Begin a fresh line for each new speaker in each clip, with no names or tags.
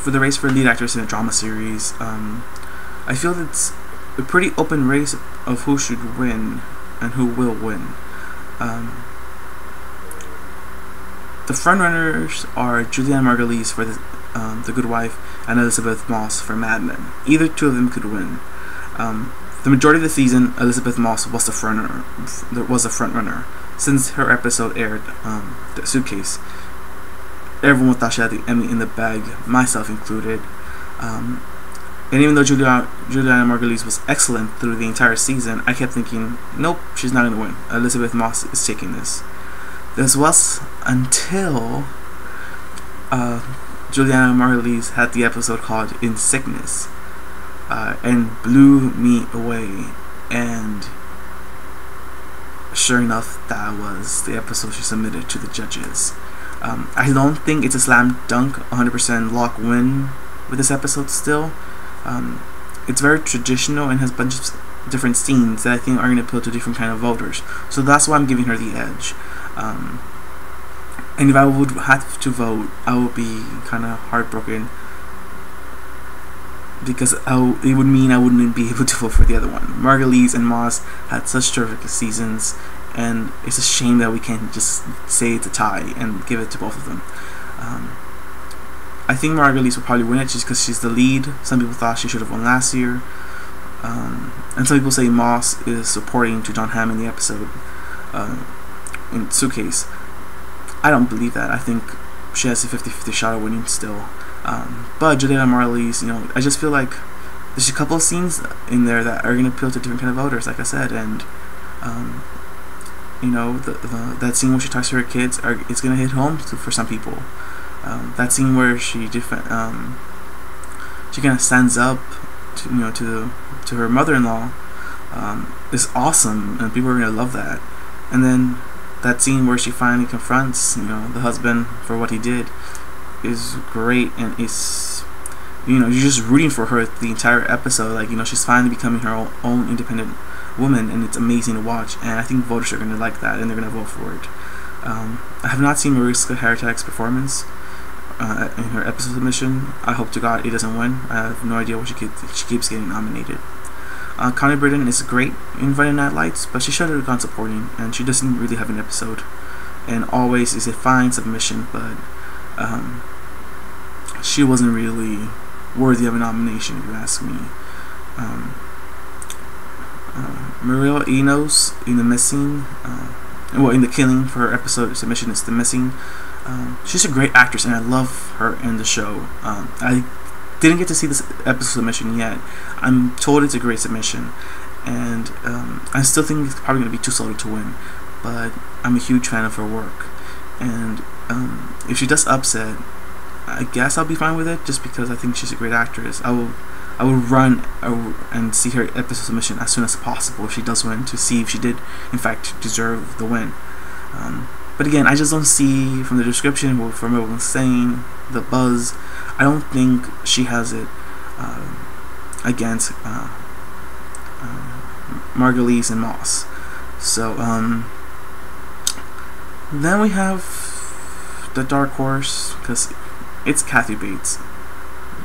for the race for lead actress in a drama series, I feel it's a pretty open race of who should win and who will win. The frontrunners are Julianne Margulies for The Good Wife and Elizabeth Moss for Mad Men. Either two of them could win. The majority of the season, Elizabeth Moss was the frontrunner. Since her episode aired, The Suitcase, everyone thought she had the Emmy in the bag, myself included. And even though Julianne Margulies was excellent through the entire season, I kept thinking, nope, she's not going to win. Elizabeth Moss is taking this. This was until Julianne Margulies had the episode called In Sickness, and blew me away. And sure enough, that was the episode she submitted to the judges. I don't think it's a slam dunk 100% lock win with this episode still. It's very traditional and has a bunch of different scenes that I think are going to appeal to different kind of voters. So that's why I'm giving her the edge. And if I would have to vote, I would be kind of heartbroken, because it would mean I wouldn't be able to vote for the other one. Margulies and Moss had such terrific seasons, and it's a shame that we can't just say it's a tie and give it to both of them. I think Margulies will probably win it just because she's the lead. Some people thought she should have won last year, and some people say Moss is supporting to John Hamm in the episode in Suitcase. I don't believe that. I think she has a 50-50 shot of winning still. But Julianne Margulies, I just feel like there's a couple of scenes in there that are going to appeal to different kind of voters, like I said, and that scene where she talks to her kids, it's going to hit home for some people. That scene where she kind of stands up to her mother-in-law is awesome, and people are going to love that. And then that scene where she finally confronts the husband for what he did is great, and it's you're just rooting for her the entire episode. Like, she's finally becoming her own independent woman, and it's amazing to watch. And I think voters are going to like that, and they're going to vote for it. I have not seen Mariska Hargitay's performance in her episode submission. I hope to God it doesn't win. I have no idea what she keeps getting nominated. Connie Britton is great in Friday Night Lights, but she should have gone supporting, and she doesn't really have an episode. And Always is a fine submission, but she wasn't really worthy of a nomination, if you ask me. Maria Enos in The Missing, in The Killing for her episode submission is The Missing. She's a great actress, and I love her in the show. I didn't get to see this episode submission yet. I'm told it's a great submission, and I still think it's probably going to be too slow to win, but I'm a huge fan of her work. And if she does upset, I guess I'll be fine with it, just because I think she's a great actress. I will run and see her episode submission as soon as possible if she does win, to see if she did in fact deserve the win. But again, I just don't see from the description, or from everyone saying, the buzz, I don't think she has it against Margulies and Moss. So then we have the dark horse, because it's Kathy Bates.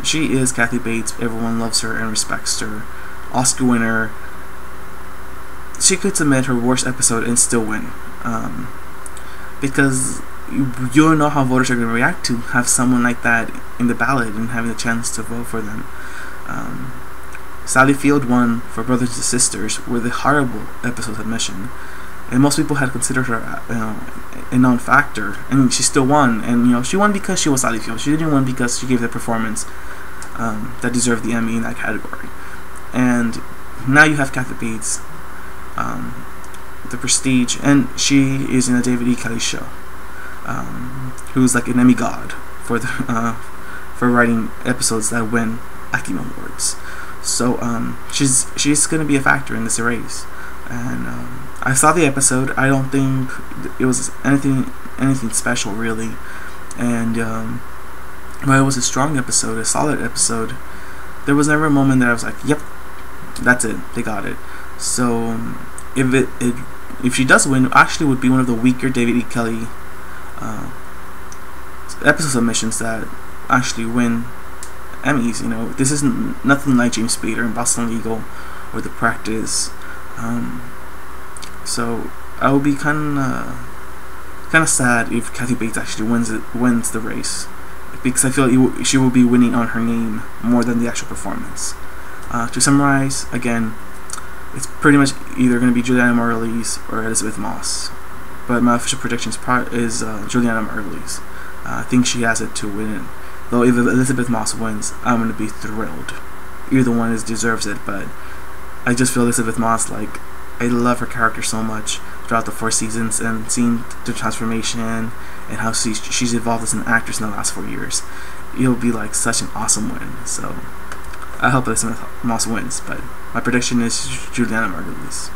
She is Kathy Bates. Everyone loves her and respects her. Oscar winner. She could submit her worst episode and still win, because you don't know how voters are going to react to have someone like that in the ballot and having the chance to vote for them. Sally Field won for Brothers and Sisters with a horrible episode submission, and most people had considered her a non-factor, and she still won. And she won because she was Sally Field. She didn't win because she gave the performance that deserved the Emmy in that category. And now you have Kathy Bates, The Prestige, and she is in a David E. Kelly show, who's like an Emmy god for writing episodes that win Academy Awards. So she's gonna be a factor in this race. And I saw the episode. I don't think it was anything special really, and but it was a strong episode, a solid episode. There was never a moment that I was like, yep, that's it, they got it. So if she does win, it actually would be one of the weaker David E. Kelly episode submissions that actually win Emmys. You know, this isn't nothing like James Spader and Boston Legal or The Practice. So I would be kind of sad if Kathy Bates actually wins the race, because I feel she will be winning on her name more than the actual performance. To summarize, again, it's pretty much either going to be Juliana Margulies or Elizabeth Moss, but my official prediction is Juliana Margulies. I think she has it to win it. Though if Elizabeth Moss wins, I'm going to be thrilled. Either one deserves it, but I just feel Elizabeth Moss, like, I love her character so much throughout the 4 seasons, and seeing the transformation and how she's evolved as an actress in the last 4 years. It'll be like such an awesome win. So I hope Elizabeth Moss wins, but my prediction is Juliana Margulies.